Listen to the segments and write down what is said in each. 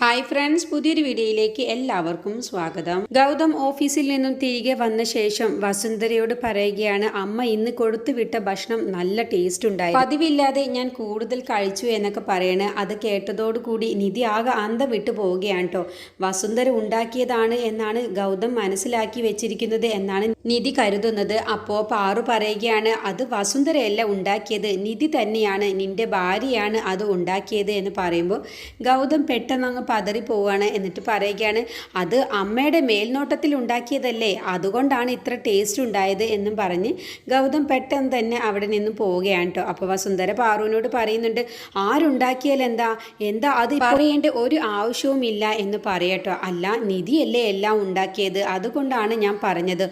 Hi friends, പുതിയൊരു വീഡിയോയിലേക്ക് എല്ലാവർക്കും സ്വാഗതം. ഗൗതം ഓഫീസിൽ നിന്നും തിരികെ വന്ന ശേഷം വസുന്ധരയോട് പറയുകയാണ്, അമ്മ ഇന്ന് കൊടുത്തുവിട്ട ഭക്ഷണം നല്ല ടേസ്റ്റ് ഉണ്ടായി, പതിവില്ലാതെ ഞാൻ കൂടുതൽ കഴിച്ചു എന്നൊക്കെ പറയണ്. അത് കേട്ടതോടുകൂടി നിധി ആകെ അന്തം വിട്ടു പോവുകയാണ് കേട്ടോ. വസുന്ധര ഉണ്ടാക്കിയതാണ് എന്നാണ് ഗൗതം മനസ്സിലാക്കി വെച്ചിരിക്കുന്നത് എന്നാണ് നിധി കരുതുന്നത്. അപ്പോൾ പാറു പറയുകയാണ്, അത് വസുന്ധരയല്ല ഉണ്ടാക്കിയത്, നിധി തന്നെയാണ്, നിന്റെ ഭാര്യയാണ് അത് ഉണ്ടാക്കിയത് എന്ന് പറയുമ്പോൾ ഗൗതം പെട്ടെന്ന് പതറിപ്പോവാണ്. എന്നിട്ട് പറയുകയാണ്, അത് അമ്മയുടെ മേൽനോട്ടത്തിൽ ഉണ്ടാക്കിയതല്ലേ, അതുകൊണ്ടാണ് ഇത്ര ടേസ്റ്റ് ഉണ്ടായത് എന്നും പറഞ്ഞ് ഗൗതം പെട്ടെന്ന് തന്നെ അവിടെ നിന്ന് പോവുകയാണ് കേട്ടോ. അപ്പോൾ വസുന്ധര പാറുവിനോട് പറയുന്നുണ്ട്, ആരുണ്ടാക്കിയാൽ എന്താ അത് പറയേണ്ട ഒരു ആവശ്യവും ഇല്ല എന്ന് പറയട്ടോ. അല്ല, നിധിയല്ലേ എല്ലാം ഉണ്ടാക്കിയത്, അതുകൊണ്ടാണ് ഞാൻ പറഞ്ഞത്.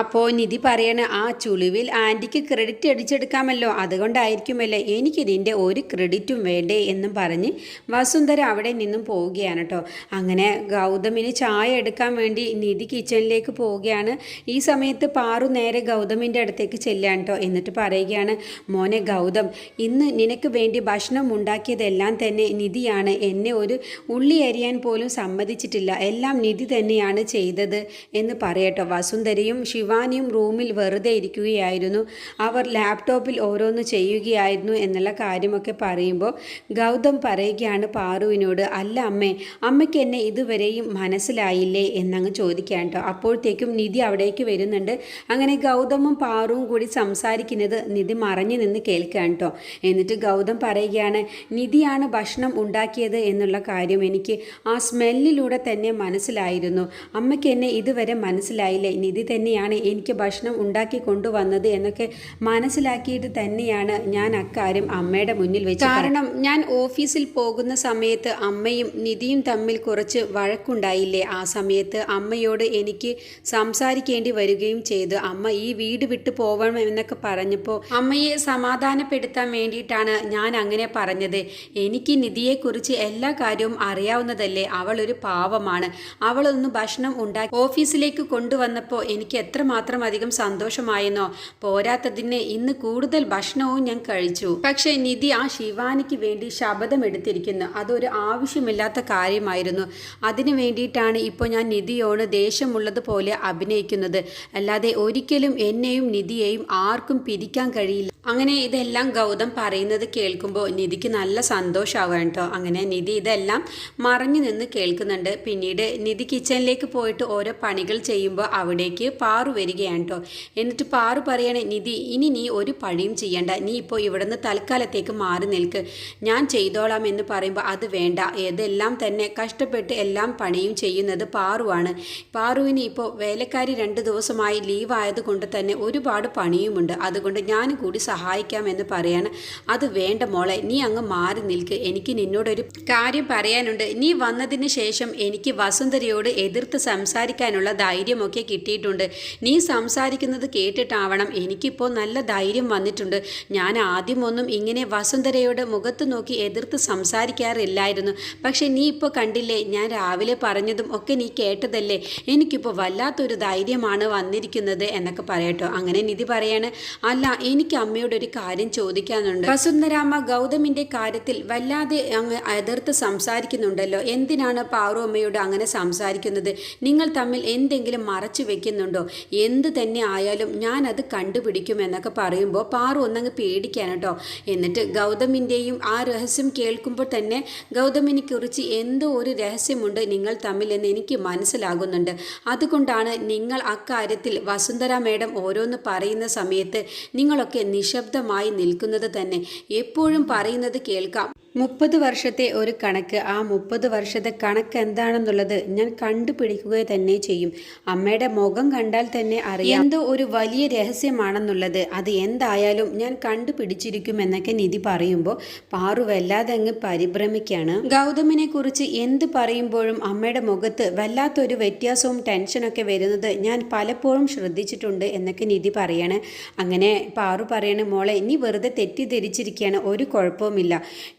അപ്പോൾ നിധി പറയണ, ആ ചുളിവിൽ ആൻറ്റിക്ക് ക്രെഡിറ്റ് അടിച്ചെടുക്കാമല്ലോ, അതുകൊണ്ടായിരിക്കുമല്ലേ, എനിക്കിതിൻ്റെ ഒരു ക്രെഡിറ്റും വേണ്ടേ എന്നും പറഞ്ഞ് വസുന്ധര അവിടെ നിന്നും പോവുകയാണ് കേട്ടോ. അങ്ങനെ ഗൗതമിന് ചായ എടുക്കാൻ വേണ്ടി നിധി കിച്ചണിലേക്ക് പോവുകയാണ്. ഈ സമയത്ത് പാറു നേരെ ഗൗതമിൻ്റെ അടുത്തേക്ക് ചെല്ലുകയാണ് കേട്ടോ. എന്നിട്ട് പറയുകയാണ്, മോനെ ഗൗതം, ഇന്ന് നിനക്ക് വേണ്ടി ഭക്ഷണം ഉണ്ടാക്കിയതെല്ലാം തന്നെ നിധിയാണ്, എന്നെ ഒരു ഉള്ളി അരിയാൻ പോലും സമ്മതിച്ചിട്ടില്ല, എല്ലാം നിധി തന്നെയാണ് ചെയ്തത് എന്ന് പറയട്ടോ. വസുന്ധരയും ശിവാനിയും റൂമിൽ വെറുതെ ഇരിക്കുകയായിരുന്നു. അവർ ലാപ്ടോപ്പിൽ ഓരോന്ന് ചെയ്യുകയായിരുന്നു എന്നുള്ള കാര്യമൊക്കെ പറയുമ്പോൾ ഗൗതം പറയുകയാണ് പാറുവിനോട്, അല്ല അമ്മേ, അമ്മയ്ക്ക് എന്നെ ഇതുവരെയും മനസ്സിലായില്ലേ എന്നങ്ങ് ചോദിക്കാൻ കേട്ടോ. അപ്പോഴത്തേക്കും നിധി അവിടേക്ക് വരുന്നുണ്ട്. അങ്ങനെ ഗൗതമും പാറുവും കൂടി സംസാരിക്കുന്നത് നിധി മറഞ്ഞു നിന്ന് കേൾക്കാൻ കേട്ടോ. എന്നിട്ട് ഗൗതം പറയുകയാണ്, നിധിയാണ് ഭക്ഷണം ഉണ്ടാക്കിയത് എന്നുള്ള കാര്യം എനിക്ക് ആ സ്മെല്ലിലൂടെ തന്നെ മനസ്സിലായിരുന്നു, അമ്മയ്ക്ക് എന്നെ ഇതുവരെ മനസ്സിലായില്ലേ, നിധി തന്നെയാണ് എനിക്ക് ഭക്ഷണം ഉണ്ടാക്കി കൊണ്ടുവന്നത് എന്നൊക്കെ മനസ്സിലാക്കിയിട്ട് തന്നെയാണ് ഞാൻ അക്കാര്യം അമ്മയുടെ മുന്നിൽ വെച്ച്. കാരണം ഞാൻ ഓഫീസിൽ പോകുന്ന സമയത്ത് അമ്മയും നിധിയും തമ്മിൽ കുറച്ച് വഴക്കുണ്ടായില്ലേ, ആ സമയത്ത് അമ്മയോട് എനിക്ക് സംസാരിക്കേണ്ടി വരികയും ചെയ്തു. അമ്മ ഈ വീട് വിട്ടു പോകണം എന്നൊക്കെ പറഞ്ഞപ്പോൾ അമ്മയെ സമാധാനപ്പെടുത്താൻ വേണ്ടിയിട്ടാണ് ഞാൻ അങ്ങനെ പറഞ്ഞത്. എനിക്ക് നിധിയെക്കുറിച്ച് എല്ലാ കാര്യവും അറിയാവുന്നതല്ലേ, അവൾ ഒരു പാവമാണ്, അവളൊന്ന് ഭക്ഷണം ഉണ്ടാക്കി ഓഫീസിലേക്ക് കൊണ്ടുവന്നപ്പോൾ എനിക്ക് എത്രമാത്രം അധികം സന്തോഷമായെന്നോ, പോരാത്തതിന് ഇന്ന് കൂടുതൽ ഭക്ഷണവും ഞാൻ കഴിച്ചു. പക്ഷേ നിധി ആ ശിവാനിക്ക് വേണ്ടി ശപഥം എടുത്തിരിക്കുന്നു, അതൊരു ആവശ്യമില്ലാത്ത കാര്യമായിരുന്നു. അതിനു വേണ്ടിയിട്ടാണ് ഇപ്പോൾ ഞാൻ നിധിയോട് ദേഷ്യമുള്ളതുപോലെ അഭിനയിക്കുന്നത്, അല്ലാതെ ഒരിക്കലും എന്നെയും നിധിയെയും ആർക്കും പിരിക്കാൻ കഴിയില്ല. അങ്ങനെ ഇതെല്ലാം ഗൗതം പറയുന്നത് കേൾക്കുമ്പോൾ നിധിക്ക് നല്ല സന്തോഷമാവുകയാണ് കേട്ടോ. അങ്ങനെ നിധി ഇതെല്ലാം മറഞ്ഞു നിന്ന് കേൾക്കുന്നുണ്ട്. പിന്നീട് നിധി കിച്ചണിലേക്ക് പോയിട്ട് ഓരോ പണികൾ ചെയ്യുമ്പോൾ അവിടേക്ക് പാറു വരികയാണ് കേട്ടോ. എന്നിട്ട് പാറു പറയണേ, നിധി ഇനി നീ ഒരു പണിയും ചെയ്യണ്ട, നീ ഇപ്പോൾ ഇവിടെ നിന്ന് തൽക്കാലത്തേക്ക് മാറി നിൽക്ക്, ഞാൻ ചെയ്തോളാം എന്ന് പറയുമ്പോൾ അത് വേണ്ട, ഇതെല്ലാം തന്നെ കഷ്ടപ്പെട്ട് എല്ലാം പണിയും ചെയ്യുന്നത് പാറുവാണ്. പാറുവിന് ഇപ്പോൾ വേലക്കാരി 2 ദിവസമായി ലീവ് ആയതുകൊണ്ട് തന്നെ ഒരുപാട് പണിയുമുണ്ട്, അതുകൊണ്ട് ഞാനും കൂടി സഹായിക്കാമെന്ന് പറയാണ്. അത് വേണ്ട മോളെ, നീ അങ്ങ് മാറി നിൽക്ക്, എനിക്ക് നിന്നോടൊരു കാര്യം പറയാനുണ്ട്. നീ വന്നതിന് ശേഷം എനിക്ക് വസുന്ധരയോട് എതിർത്ത് സംസാരിക്കാനുള്ള ധൈര്യമൊക്കെ കിട്ടിയിട്ടുണ്ട്. നീ സംസാരിക്കുന്നത് കേട്ടിട്ടാവണം എനിക്കിപ്പോൾ നല്ല ധൈര്യം വന്നിട്ടുണ്ട്. ഞാൻ ആദ്യമൊന്നും ഇങ്ങനെ വസുന്ധരയോട് മുഖത്ത് നോക്കി എതിർത്ത് സംസാരിക്കാറില്ലായിരുന്നു, പക്ഷെ നീ ഇപ്പോൾ കണ്ടില്ലേ, ഞാൻ രാവിലെ പറഞ്ഞതും ഒക്കെ നീ കേട്ടതല്ലേ, എനിക്കിപ്പോൾ വല്ലാത്തൊരു ധൈര്യമാണ് വന്നിരിക്കുന്നത് എന്നൊക്കെ പറയട്ടോ. അങ്ങനെ നിധി പറയാണ്, അല്ല, എനിക്ക് അമ്മയോട് ഒരു കാര്യം ചോദിക്കാനുണ്ട്. വസുന്ധരാമ്മ ഗൗതമിൻ്റെ കാര്യത്തിൽ വല്ലാതെ അങ്ങ് എതിർത്ത് സംസാരിക്കുന്നുണ്ടല്ലോ, എന്തിനാണ് പാറു അമ്മയോട് അങ്ങനെ സംസാരിക്കുന്നത്? നിങ്ങൾ തമ്മിൽ എന്തെങ്കിലും മറച്ചു വെക്കുന്നുണ്ടോ? എന്ത് തന്നെ ആയാലും ഞാൻ അത് കണ്ടുപിടിക്കും എന്നൊക്കെ പറയുമ്പോൾ പാറു ഒന്നങ്ങ് പേടിക്കാൻ കേട്ടോ. എന്നിട്ട് ഗൗതമിൻ്റെയും ആ രഹസ്യം കേൾക്കുമ്പോൾ തന്നെ ഗൗതമിനെ കുറിച്ച് എന്തോ ഒരു രഹസ്യമുണ്ട് നിങ്ങൾ തമ്മിൽ എന്ന് എനിക്ക് മനസ്സിലാകുന്നുണ്ട്. അതുകൊണ്ടാണ് നിങ്ങൾ അക്കാര്യത്തിൽ വസുന്ധര മേഡം ഓരോന്ന് പറയുന്ന സമയത്ത് നിങ്ങളൊക്കെ നിശബ്ദമായി നിൽക്കുന്നത് തന്നെ. എപ്പോഴും പറയുന്നത് കേൾക്കാം, 30 വർഷത്തെ ഒരു കണക്ക്, ആ 30 വർഷത്തെ കണക്ക് എന്താണെന്നുള്ളത് ഞാൻ കണ്ടുപിടിക്കുക തന്നെ ചെയ്യും. അമ്മയുടെ മുഖം കണ്ടാൽ തന്നെ അറിയാം എന്തോ ഒരു വലിയ രഹസ്യമാണെന്നുള്ളത്, അത് എന്തായാലും ഞാൻ കണ്ടുപിടിച്ചിരിക്കുമെന്നൊക്കെ നിധി പറയുമ്പോൾ പാറു വല്ലാതെ അങ്ങ് പരിഭ്രമിക്കാണ്. ഗൗതമിനെ കുറിച്ച് എന്ത് പറയുമ്പോഴും അമ്മയുടെ മുഖത്ത് വല്ലാത്തൊരു വ്യത്യാസവും ടെൻഷനൊക്കെ വരുന്നത് ഞാൻ പലപ്പോഴും ശ്രദ്ധിച്ചിട്ടുണ്ട് എന്നൊക്കെ നിധി പറയാണ്. അങ്ങനെ പാറു പറയണ, മോളെ നീ വെറുതെ തെറ്റിദ്ധരിച്ചിരിക്കുകയാണ്, ഒരു കുഴപ്പവുമില്ല,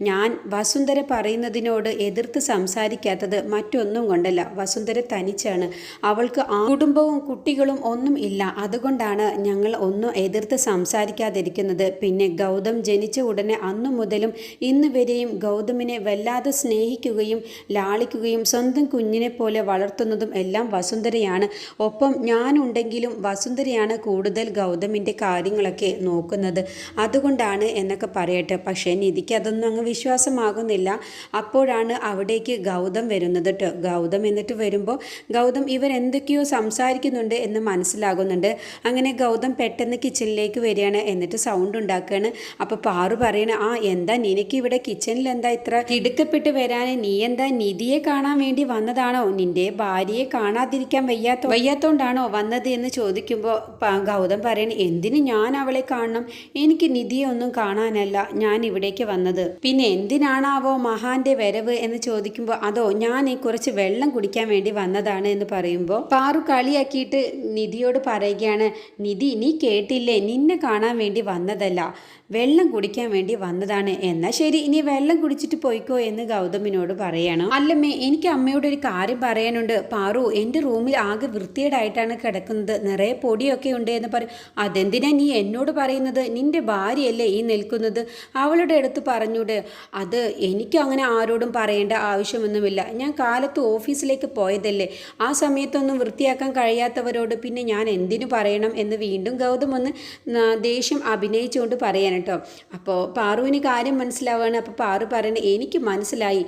ഞാൻ ഞാൻ വസുന്ധര പറയുന്നതിനോട് എതിർത്ത് സംസാരിക്കാത്തത് മറ്റൊന്നും കൊണ്ടല്ല. വസുന്ധര തനിച്ചാണ്. അവൾക്ക് കുടുംബവും കുട്ടികളും ഒന്നും ഇല്ല. അതുകൊണ്ടാണ് ഞങ്ങൾ ഒന്നും എതിർത്ത് സംസാരിക്കാതിരിക്കുന്നത്. പിന്നെ ഗൗതം ജനിച്ച ഉടനെ അന്നു മുതലും ഇന്ന് വരെയും ഗൗതമിനെ വല്ലാതെ സ്നേഹിക്കുകയും ലാളിക്കുകയും സ്വന്തം കുഞ്ഞിനെ പോലെ വളർത്തുന്നതും എല്ലാം വസുന്ധരയാണ്. ഒപ്പം ഞാനുണ്ടെങ്കിലും വസുന്ധരയാണ് കൂടുതൽ ഗൗതമിൻ്റെ കാര്യങ്ങളൊക്കെ നോക്കുന്നത്. അതുകൊണ്ടാണ് എന്നൊക്കെ പറയട്ടെ. പക്ഷേ നിധിക്ക് അതൊന്നും അങ്ങ് വിശ്വാസമാകുന്നില്ല. അപ്പോഴാണ് അവിടേക്ക് ഗൗതം വരുന്നത് കേട്ടോ. ഗൗതം എന്നിട്ട് വരുമ്പോൾ ഗൗതം ഇവരെന്തൊക്കെയോ സംസാരിക്കുന്നുണ്ട് എന്ന് മനസ്സിലാകുന്നുണ്ട്. അങ്ങനെ ഗൗതം പെട്ടെന്ന് കിച്ചണിലേക്ക് വരികയാണ്. എന്നിട്ട് സൗണ്ട് ഉണ്ടാക്കുകയാണ്. അപ്പോൾ പാറു പറയണ, എന്താ നിനക്ക് ഇവിടെ കിച്ചണിൽ എന്താ ഇത്ര തിടുക്കപ്പെട്ട് വരാൻ? നീ എന്താ നിധിയെ കാണാൻ വേണ്ടി വന്നതാണോ? നിന്റെ ഭാര്യയെ കാണാതിരിക്കാൻ വയ്യാത്തോണ്ടാണോ വന്നത് എന്ന് ചോദിക്കുമ്പോൾ ഗൗതം പറയണ, എന്തിന് ഞാൻ അവളെ കാണണം? എനിക്ക് നിധിയെ ഒന്നും കാണാനല്ല ഞാൻ ഇവിടേക്ക് വന്നത്. പിന്നെ എന്തിനാണാവോ മഹാന്റെ വരവ് എന്ന് ചോദിക്കുമ്പോൾ, അതോ ഞാൻ കുറച്ച് വെള്ളം കുടിക്കാൻ വേണ്ടി വന്നതാണ് എന്ന് പറയുമ്പോൾ പാറു കളിയാക്കിയിട്ട് നിധിയോട് പറയുകയാണ്, നിധി നീ കേട്ടില്ലേ, നിന്നെ കാണാൻ വേണ്ടി വന്നതല്ല, വെള്ളം കുടിക്കാൻ വേണ്ടി വന്നതാണ്. എന്നാൽ ശരി, ഇനി വെള്ളം കുടിച്ചിട്ട് പോയിക്കോ എന്ന് ഗൗതമിനോട് പറയണം. അല്ലമ്മേ, എനിക്ക് അമ്മയോട് ഒരു കാര്യം പറയാനുണ്ട്. പാറു എൻ്റെ റൂമിൽ ആകെ വൃത്തികേടായിട്ടാണ് കിടക്കുന്നത്, നിറയെ പൊടിയൊക്കെ ഉണ്ട് എന്ന് പറയും. അതെന്തിനാ നീ എന്നോട് പറയുന്നത്? നിന്റെ ഭാര്യയല്ലേ ഈ നിൽക്കുന്നത്, അവളുടെ അടുത്ത് പറഞ്ഞൂടെ? അത് എനിക്ക് അങ്ങനെ ആരോടും പറയേണ്ട ആവശ്യമൊന്നുമില്ല. ഞാൻ കാലത്ത് ഓഫീസിലേക്ക് പോയതല്ലേ, ആ സമയത്തൊന്നും വൃത്തിയാക്കാൻ കഴിയാത്തവരോട് പിന്നെ ഞാൻ എന്തിനു പറയണം എന്ന് വീണ്ടും ഗൗതം ഒന്ന് ദേഷ്യം അഭിനയിച്ചുകൊണ്ട് പറയാൻ കേട്ടോ. അപ്പോൾ പാറുവിന് കാര്യം മനസ്സിലാവുകയാണ്. അപ്പോൾ പാറു പറയണേ, എനിക്ക് മനസ്സിലായി,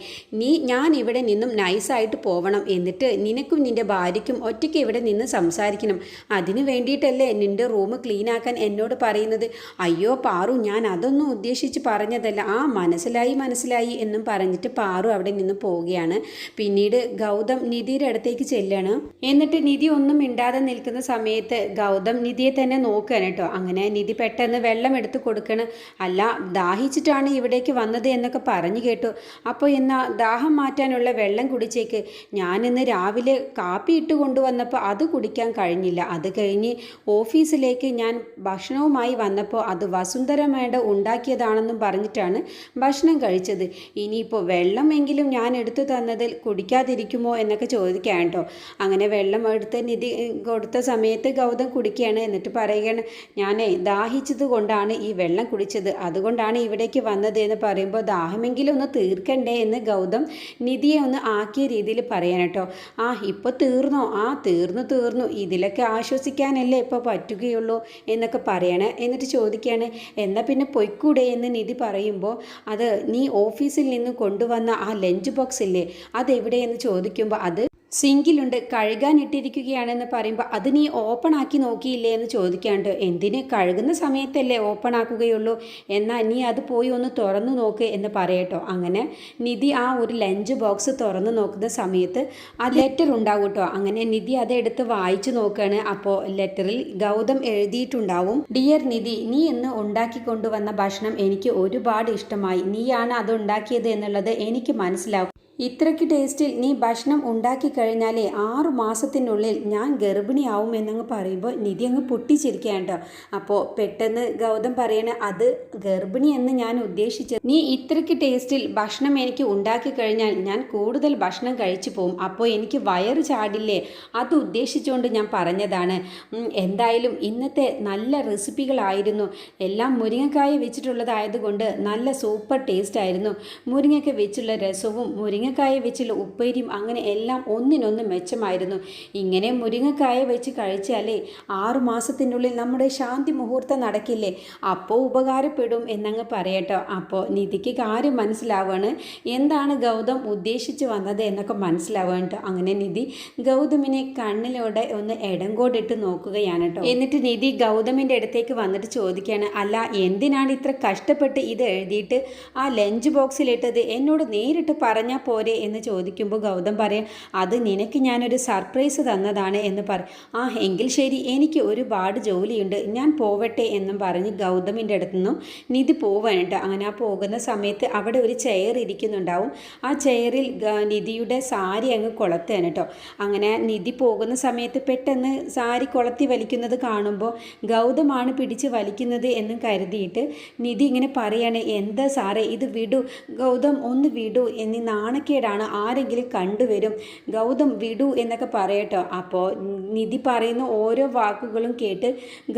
ഞാൻ ഇവിടെ നിന്നും നൈസായിട്ട് പോവണം, എന്നിട്ട് നിനക്കും നിൻ്റെ ഭാര്യയ്ക്കും ഒറ്റയ്ക്ക് ഇവിടെ നിന്ന് സംസാരിക്കണം. അതിന് വേണ്ടിയിട്ടല്ലേ നിൻ്റെ റൂം ക്ലീൻ ആക്കാൻ എന്നോട് പറയുന്നത്? അയ്യോ പാറു, ഞാൻ അതൊന്നും ഉദ്ദേശിച്ച് പറഞ്ഞതല്ല. മനസ്സിലായി എന്നും പറഞ്ഞിട്ട് പാറു അവിടെ നിന്ന് പോവുകയാണ്. പിന്നീട് ഗൗതം നിധിയുടെ അടുത്തേക്ക് ചെല്ലാണ്. എന്നിട്ട് നിധി ഒന്നും മിണ്ടാതെ നിൽക്കുന്ന സമയത്ത് ഗൗതം നിധിയെ തന്നെ നോക്കുകയാണ് കേട്ടോ. അങ്ങനെ നിധി പെട്ടെന്ന് വെള്ളം എടുത്ത് കൊടുക്കണം. അല്ല, ദാഹിച്ചിട്ടാണ് ഇവിടേക്ക് വന്നത് എന്നൊക്കെ പറഞ്ഞു കേട്ടു. അപ്പോൾ എന്നാൽ ദാഹം മാറ്റാനുള്ള വെള്ളം കുടിച്ചേക്ക്. ഞാനിന്ന് രാവിലെ കാപ്പി ഇട്ട് കൊണ്ടുവന്നപ്പോൾ അത് കുടിക്കാൻ കഴിഞ്ഞില്ല. അത് കഴിഞ്ഞ് ഓഫീസിലേക്ക് ഞാൻ ഭക്ഷണവുമായി വന്നപ്പോൾ അത് വസുന്ധര മേഡം ഉണ്ടാക്കിയതാണെന്നും പറഞ്ഞിട്ടാണ് ഭക്ഷണം കഴിച്ചത്. ഇനിയിപ്പോൾ വെള്ളമെങ്കിലും ഞാൻ എടുത്തു തന്നതിൽ കുടിക്കാതിരിക്കുമോ എന്നൊക്കെ ചോദിക്കാൻ കേട്ടോ. അങ്ങനെ വെള്ളം എടുത്ത് നിധി കൊടുത്ത സമയത്ത് ഗൗതം കുടിക്കുകയാണ്. എന്നിട്ട് പറയുകയാണ്, ഞാനേ ദാഹിച്ചത് കൊണ്ടാണ് ഈ വെള്ളം കുടിച്ചത്, അതുകൊണ്ടാണ് ഇവിടേക്ക് വന്നത് എന്ന് പറയുമ്പോൾ, ദാഹമെങ്കിലും ഒന്ന് തീർക്കണ്ടേ എന്ന് ഗൗതം നിധിയെ ഒന്ന് ആക്കിയ രീതിയിൽ പറയാൻ കേട്ടോ. ഇപ്പോൾ തീർന്നോ? തീർന്നു, ഇതിലൊക്കെ ആശ്വസിക്കാനല്ലേ ഇപ്പോൾ പറ്റുകയുള്ളൂ എന്നൊക്കെ പറയണേ. എന്നിട്ട് ചോദിക്കുകയാണ്, എന്നാൽ പിന്നെ പൊയ്ക്കൂടെ എന്ന് നിധി പറയുമ്പോൾ, അത് നീ ഓഫീസിൽ നിന്ന് കൊണ്ടുവന്ന ആ ലഞ്ച് ബോക്സ് ഇല്ലേ, അതെവിടെയെന്ന് ചോദിക്കുമ്പോൾ, അത് സിങ്കിലുണ്ട്, കഴുകാനിട്ടിരിക്കുകയാണെന്ന് പറയുമ്പോൾ, അത് നീ ഓപ്പൺ ആക്കി നോക്കിയില്ലേ എന്ന് ചോദിക്കാണ്ട്. എന്തിന്, കഴുകുന്ന സമയത്തല്ലേ ഓപ്പൺ ആക്കുകയുള്ളൂ, എന്നാൽ നീ അത് പോയി ഒന്ന് തുറന്നു നോക്ക് എന്ന് പറയട്ടോ. അങ്ങനെ നിധി ആ ഒരു ലഞ്ച് ബോക്സ് തുറന്നു നോക്കുന്ന സമയത്ത് ആ ലെറ്റർ ഉണ്ടാവും കേട്ടോ. അങ്ങനെ നിധി അതെടുത്ത് വായിച്ചു നോക്കുകയാണ്. അപ്പോൾ ലെറ്ററിൽ ഗൗതം എഴുതിയിട്ടുണ്ടാവും, ഡിയർ നിധി, നീ ഇന്ന് ഉണ്ടാക്കിക്കൊണ്ടുവന്ന ഭക്ഷണം എനിക്ക് ഒരുപാട് ഇഷ്ടമായി. നീയാണ് അത് ഉണ്ടാക്കിയത് എന്നുള്ളത് എനിക്ക് മനസ്സിലാവും. ഇത്രയ്ക്ക് ടേസ്റ്റിൽ നീ ഭക്ഷണം ഉണ്ടാക്കി കഴിഞ്ഞാലേ 6 മാസത്തിനുള്ളിൽ ഞാൻ ഗർഭിണിയാവും എന്നങ്ങ് പറയുമ്പോൾ നിധി അങ്ങ് പൊട്ടിച്ചിരിക്കുകയാണ് കേട്ടോ. അപ്പോൾ പെട്ടെന്ന് ഗൗതം പറയണ, അത് ഗർഭിണി എന്ന് ഞാൻ ഉദ്ദേശിച്ചത്, നീ ഇത്രയ്ക്ക് ടേസ്റ്റിൽ ഭക്ഷണം എനിക്ക് ഉണ്ടാക്കി കഴിഞ്ഞാൽ ഞാൻ കൂടുതൽ ഭക്ഷണം കഴിച്ചു പോകും, അപ്പോൾ എനിക്ക് വയറ് ചാടില്ലേ, അത് ഉദ്ദേശിച്ചുകൊണ്ട് ഞാൻ പറഞ്ഞതാണ്. എന്തായാലും ഇന്നത്തെ നല്ല റെസിപ്പികളായിരുന്നു, എല്ലാം മുരിങ്ങക്കായ വെച്ചിട്ടുള്ളതായതുകൊണ്ട് നല്ല സൂപ്പർ ടേസ്റ്റ് ആയിരുന്നു. മുരിങ്ങയ്ക്ക വെച്ചുള്ള രസവും മുരിങ്ങക്കായ വെച്ചുള്ള ഉപ്പേരിയും അങ്ങനെ എല്ലാം ഒന്നിനൊന്ന് മെച്ചമായിരുന്നു. ഇങ്ങനെ മുരിങ്ങക്കായ വെച്ച് കഴിച്ചാലേ 6 മാസത്തിനുള്ളിൽ നമ്മുടെ ശാന്തി മുഹൂർത്തം നടക്കില്ലേ, അപ്പോൾ ഉപകാരപ്പെടും എന്നങ്ങ് പറയട്ടോ. അപ്പോൾ നിധിക്ക് കാര്യം മനസ്സിലാവുകയാണ്, എന്താണ് ഗൗതം ഉദ്ദേശിച്ച് വന്നത് എന്നൊക്കെ മനസ്സിലാവുകയാണ് കേട്ടോ. അങ്ങനെ നിധി ഗൗതമിനെ കണ്ണിലൂടെ ഒന്ന് ഇടങ്കോടിട്ട് നോക്കുകയാണ് കേട്ടോ. എന്നിട്ട് നിധി ഗൗതമിൻ്റെ അടുത്തേക്ക് വന്നിട്ട് ചോദിക്കുകയാണ്, അല്ല എന്തിനാണ് ഇത്ര കഷ്ടപ്പെട്ട് ഇത് എഴുതിയിട്ട് ആ ലഞ്ച് ബോക്സിലിട്ടത്? എന്നോട് നേരിട്ട് പറഞ്ഞാൽ പോരെ എന്ന് ചോദിക്കുമ്പോൾ ഗൗതം പറയും അത് നിനക്ക് ഞാനൊരു സർപ്രൈസ് തന്നതാണ് എന്ന് പറയും. ആ എങ്കിൽ ശരി, എനിക്ക് ഒരുപാട് ജോലിയുണ്ട്, ഞാൻ പോവട്ടെ എന്നും പറഞ്ഞ് ഗൗതമിൻ്റെ അടുത്തു നിന്നും നിധി പോവാനുണ്ട്. അങ്ങനെ ആ പോകുന്ന സമയത്ത് അവിടെ ഒരു ചെയർ ഇരിക്കുന്നുണ്ടാവും. ആ ചെയറിൽ നിധിയുടെ സാരി അങ്ങ് കൊളത്തുകയാണ് കേട്ടോ. അങ്ങനെ നിധി പോകുന്ന സമയത്ത് പെട്ടെന്ന് സാരി കൊളത്തി വലിക്കുന്നത് കാണുമ്പോൾ ഗൗതമാണ് പിടിച്ച് വലിക്കുന്നത് എന്ന് കരുതിയിട്ട് നിധി ഇങ്ങനെ പറയാണ്, എന്താ സാറേ ഇത് വിടൂ, ഗൗതം ഒന്ന് വിടൂ, എന്നീ നാണക്കേടാണ്, ആരെങ്കിലും കണ്ടുവരും, ഗൗതം വിടൂ എന്നൊക്കെ പറയട്ടോ. അപ്പോൾ നിധി പറയുന്ന ഓരോ വാക്കുകളും കേട്ട്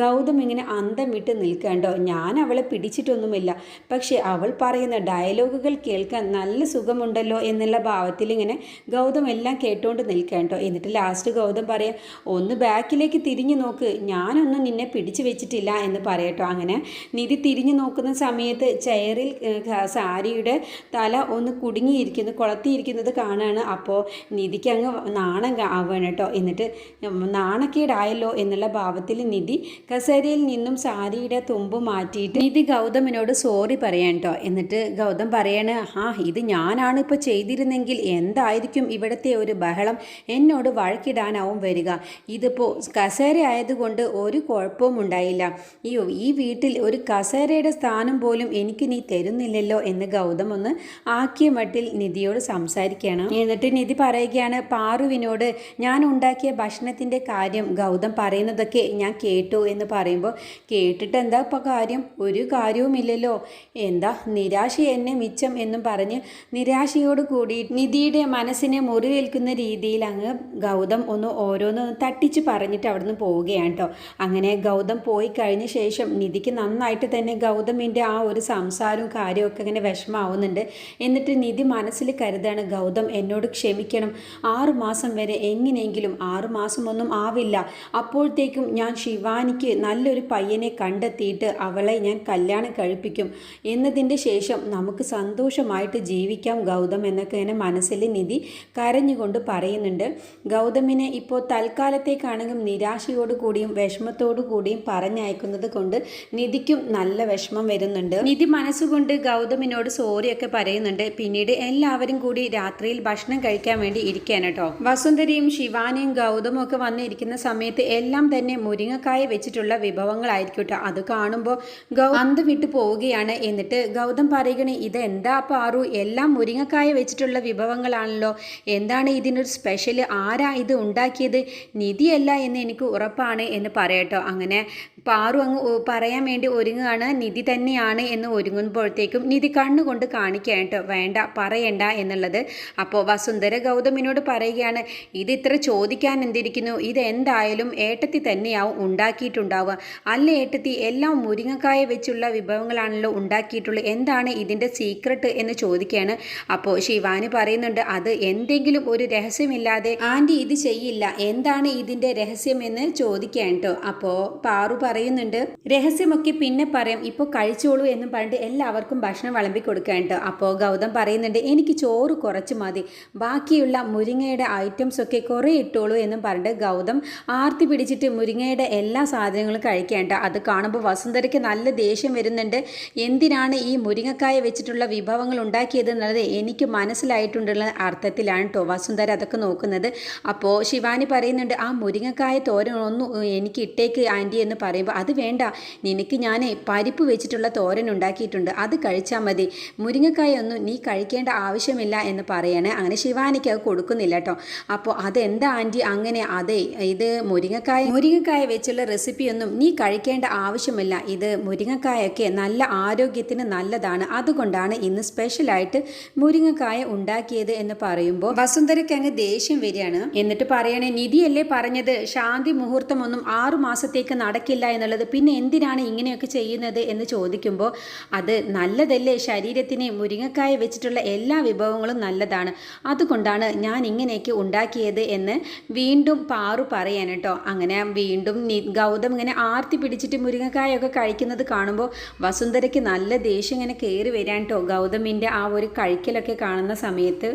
ഗൗതം ഇങ്ങനെ അന്തം വിട്ട് നിൽക്കണ്ടോ. ഞാൻ അവളെ പിടിച്ചിട്ടൊന്നുമില്ല, പക്ഷെ അവൾ പറയുന്ന ഡയലോഗുകൾ കേൾക്കാൻ നല്ല സുഖമുണ്ടല്ലോ എന്നുള്ള ഭാവത്തിൽ ഇങ്ങനെ ഗൗതം എല്ലാം കേട്ടുകൊണ്ട് നിൽക്കണ്ടോ. എന്നിട്ട് ലാസ്റ്റ് ഗൗതം പറയാം, ഒന്ന് ബാക്കിലേക്ക് തിരിഞ്ഞു നോക്ക്, ഞാനൊന്നും നിന്നെ പിടിച്ചു വെച്ചിട്ടില്ല എന്ന് പറയട്ടോ. അങ്ങനെ നിധി തിരിഞ്ഞു നോക്കുന്ന സമയത്ത് ചെയറിൽ സാരിയുടെ തല ഒന്ന് കുടുങ്ങിയിരിക്കുന്നു, കൊളത്തിയിരിക്കുന്നത് കാണാണ്. അപ്പോൾ നിധിക്ക് അങ്ങ് നാണം ആവുകയാണ് കേട്ടോ. എന്നിട്ട് നാണക്കേടായല്ലോ എന്നുള്ള ഭാവത്തിൽ നിധി കസേരയിൽ നിന്നും സാരിയുടെ തുമ്പ് മാറ്റിയിട്ട് നിധി ഗൗതമിനോട് സോറി പറയാൻ കേട്ടോ. എന്നിട്ട് ഗൗതം പറയാണ്, ഇത് ഞാനാണ് ഇപ്പോൾ ചെയ്തിരുന്നെങ്കിൽ എന്തായിരിക്കും ഇവിടുത്തെ ഒരു ബഹളം, എന്നോട് വഴക്കിടാനാവും വരിക, ഇതിപ്പോൾ കസേര ആയതുകൊണ്ട് ഒരു കുഴപ്പവും ഉണ്ടായില്ല, ഈ വീട്ടിൽ ഒരു കസേരയുടെ സ്ഥാനം പോലും എനിക്ക് നീ തരുന്നില്ലല്ലോ എന്ന് ഗൗതം ഒന്ന് ആക്കിയ മട്ടിൽ നിധിയോട് സംസാരിക്കുകയാണ്. എന്നിട്ട് നിധി പറയുകയാണ്, പാറുവിനോട് ഞാൻ ഉണ്ടാക്കിയ ഭക്ഷണത്തിൻ്റെ കാര്യം ഗൗതം പറയുന്നതൊക്കെ ഞാൻ കേട്ടു എന്ന് പറയുമ്പോൾ, കേട്ടിട്ട് എന്താ ഇപ്പോൾ കാര്യം, ഒരു കാര്യവുമില്ലല്ലോ, എന്താ നിരാശ എന്നെ മിച്ചം എന്നും പറഞ്ഞ് നിരാശയോട് കൂടി നിധിയുടെ മനസ്സിനെ മുറിവേൽക്കുന്ന രീതിയിൽ അങ്ങ് ഗൗതം ഓരോന്ന് തട്ടിച്ച് പറഞ്ഞിട്ട് അവിടുന്ന് പോവുകയാണ് കേട്ടോ. അങ്ങനെ ഗൗതം പോയി കഴിഞ്ഞ ശേഷം നിധിക്ക് നന്നായിട്ട് തന്നെ ഗൗതമിൻ്റെ ആ ഒരു സംസാരവും കാര്യമൊക്കെ ഇങ്ങനെ വിഷമാവുന്നുണ്ട്. എന്നിട്ട് നിധി മനസ്സിൽ കരുതാണ്, ഗൗതം എന്നോട് ക്ഷമിക്കണം, 6 മാസം വരെ എങ്ങനെയെങ്കിലും, 6 മാസമൊന്നും ആവില്ല, അപ്പോഴത്തേക്കും ഞാൻ ശിവാനിക്ക് നല്ലൊരു പയ്യനെ കണ്ടെത്തിയിട്ട് അവളെ ഞാൻ കല്യാണം കഴിപ്പിക്കും, എന്നതിൻ്റെ ശേഷം നമുക്ക് സന്തോഷമായിട്ട് ജീവിക്കാം ഗൗതം എന്നൊക്കെ ഇങ്ങനെ മനസ്സിൽ നിധി കരഞ്ഞുകൊണ്ട് പറയുന്നുണ്ട്. ഗൗതമിനെ ഇപ്പോൾ തൽക്കാലത്തേക്കാണെങ്കിലും നിരാശയോടു കൂടിയും വിഷമത്തോടു കൂടിയും പറഞ്ഞയക്കുന്നത് കൊണ്ട് നിധിക്കും നല്ല വിഷമം വരുന്നുണ്ട്. നിധി മനസ്സുകൊണ്ട് ഗൗതമിനോട് സോറിയൊക്കെ പറയുന്നുണ്ട്. പിന്നീട് എല്ലാവരും കൂടി രാത്രിയിൽ ഭക്ഷണം കഴിക്കാൻ വേണ്ടി ഇരിക്കാൻ കേട്ടോ. വസുന്ധരയും ശിവാനിയും ഗൗതമും ഒക്കെ വന്നിരിക്കുന്ന സമയത്ത് എല്ലാം തന്നെ മുരിങ്ങക്കായ വെച്ചിട്ടുള്ള വിഭവങ്ങളായിരിക്കും കേട്ടോ. അത് കാണുമ്പോൾ അന്ത് വിട്ടു പോവുകയാണ്. എന്നിട്ട് ഗൗതം പറയണേ, ഇതെന്താ പാറു, എല്ലാം മുരിങ്ങക്കായ വെച്ചിട്ടുള്ള വിഭവങ്ങളാണല്ലോ, എന്താണ് ഇതിനൊരു സ്പെഷ്യൽ, ആരാ ഇത് ഉണ്ടാക്കിയത്, നിധിയല്ല എന്ന് എനിക്ക് ഉറപ്പാണ് എന്ന് പറയട്ടോ. അങ്ങനെ പാറു അങ്ങ് പറയാൻ വേണ്ടി ഒരുങ്ങുകയാണ്, നിധി തന്നെയാണ് എന്ന് ഒരുങ്ങുമ്പോഴത്തേക്കും നിധി കണ്ണുകൊണ്ട് കാണിക്കാൻ കേട്ടോ, വേണ്ട പറയണ്ട എന്നുള്ളത്. അപ്പോൾ വസുന്ധര ഗൗതമിനോട് പറയുകയാണ്, ഇത് ഇത്ര ചോദിക്കാൻ എന്തിരിക്കുന്നു, ഇതെന്തായാലും ഏട്ടത്തി തന്നെയാവും ഉണ്ടാക്കിയിട്ടുണ്ടാവുക, അല്ല ഏട്ടത്തി, എല്ലാം മുരിങ്ങക്കായ വെച്ചുള്ള വിഭവങ്ങളാണല്ലോ ഉണ്ടാക്കിയിട്ടുള്ളത്, എന്താണ് ഇതിൻ്റെ സീക്രട്ട് എന്ന് ചോദിക്കുകയാണ്. അപ്പോൾ ശിവാനി പറയുന്നുണ്ട്, അത് എന്തെങ്കിലും ഒരു രഹസ്യമില്ലാതെ ആൻറ്റി ഇത് ചെയ്യില്ല, എന്താണ് ഇതിൻ്റെ രഹസ്യം എന്ന് ചോദിക്കാൻ കേട്ടോ. അപ്പോൾ പാറു പറയുന്നുണ്ട്, രഹസ്യമൊക്കെ പിന്നെ പറയാം, ഇപ്പോൾ കഴിച്ചോളൂ എന്ന് പറഞ്ഞിട്ട് എല്ലാവർക്കും ഭക്ഷണം വിളമ്പി കൊടുക്കാൻ കേട്ടോ. അപ്പോൾ ഗൗതം പറയുന്നുണ്ട്, എനിക്ക് ചോറ് കുറച്ച് മതി, ബാക്കിയുള്ള മുരിങ്ങയുടെ ഐറ്റംസ് ഒക്കെ കുറേ ഇട്ടോളൂ എന്നും പറഞ്ഞിട്ട് ഗൗതം ആർത്തി പിടിച്ചിട്ട് മുരിങ്ങയുടെ എല്ലാ സാധനങ്ങളും കഴിക്കേണ്ട. അത് കാണുമ്പോൾ വസുന്ധരയ്ക്ക് നല്ല ദേഷ്യം വരുന്നുണ്ട്. എന്തിനാണ് ഈ മുരിങ്ങക്കായ വെച്ചിട്ടുള്ള വിഭവങ്ങൾ ഉണ്ടാക്കിയത് എന്നുള്ളത് എനിക്ക് മനസ്സിലായിട്ടുള്ള അർത്ഥത്തിലാണ് കേട്ടോ വസുന്ധര അതൊക്കെ നോക്കുന്നത്. അപ്പോൾ ശിവാനി പറയുന്നുണ്ട്, ആ മുരിങ്ങക്കായ തോരൻ ഒന്നും എനിക്ക് ഇട്ടേക്ക് ആൻറ്റി എന്ന് പറയുമ്പോൾ, അത് വേണ്ട, നിനക്ക് ഞാൻ പരിപ്പ് വെച്ചിട്ടുള്ള തോരൻ ഉണ്ടാക്കിയിട്ടുണ്ട്, അത് കഴിച്ചാൽ മതി, മുരിങ്ങക്കായ ഒന്നും നീ കഴിക്കേണ്ട ആവശ്യമില്ല എന്ന് പറയണേ. അങ്ങനെ ശിവാനിക്ക് അത് കൊടുക്കുന്നില്ല കേട്ടോ. അപ്പോൾ അതെന്താ ആൻറ്റി അങ്ങനെ, അതെ ഇത് മുരിങ്ങക്കായ വെച്ചുള്ള റെസിപ്പിയൊന്നും നീ കഴിക്കേണ്ട ആവശ്യമില്ല, ഇത് മുരിങ്ങക്കായൊക്കെ നല്ല ആരോഗ്യത്തിന് നല്ലതാണ്, അതുകൊണ്ടാണ് ഇന്ന് സ്പെഷ്യലായിട്ട് മുരിങ്ങക്കായ ഉണ്ടാക്കിയത് എന്ന് പറയുമ്പോൾ വസുന്ധരയ്ക്ക് അങ്ങ് ദേഷ്യം വരികയാണ്. എന്നിട്ട് പറയണേ, നിധിയല്ലേ പറഞ്ഞത് ശാന്തി മുഹൂർത്തമൊന്നും 6 മാസത്തേക്ക് നടക്കില്ല എന്നുള്ളത്, പിന്നെ എന്തിനാണ് ഇങ്ങനെയൊക്കെ ചെയ്യുന്നത് എന്ന് ചോദിക്കുമ്പോൾ, അത് നല്ലതല്ലേ ശരീരത്തിന്, മുരിങ്ങക്കായ വെച്ചിട്ടുള്ള എല്ലാ വിഭവങ്ങളും നല്ലതാണ്, അതുകൊണ്ടാണ് ഞാൻ ഇങ്ങനെയൊക്കെ ഉണ്ടാക്കിയത് എന്ന് വീണ്ടും പാറു പറയാൻ കേട്ടോ. അങ്ങനെ വീണ്ടും ഗൗതം ഇങ്ങനെ ആർത്തി പിടിച്ചിട്ട് മുരിങ്ങക്കായൊക്കെ കഴിക്കുന്നത് കാണുമ്പോൾ വസുന്ധരയ്ക്ക് നല്ല ദേഷ്യം ഇങ്ങനെ കയറി വരാൻ കേട്ടോ ഗൗതമിൻ്റെ ആ ഒരു കഴിക്കലൊക്കെ കാണുന്ന സമയത്ത്.